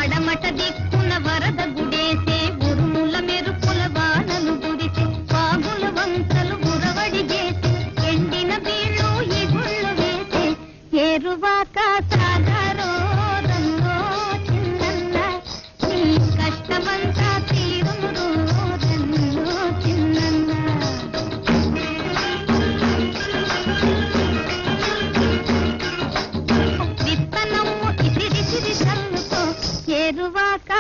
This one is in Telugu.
పడమట దిక్కున వరద గుడేసే ఉరుముల మెరుపుల వానలు గురిసే వాగుల వంకలు గురవడి చేసే ఎండిన బీళ్ళు ఈ గుళ్ళు వేసే ఏరువాక సాగరో రంగో చిన్నన్న నీ కష్టమంతా తీరును రంగో చిన్నన్న విత్తనము ఇసిరిసిరి చల్లుకో ఏరువాక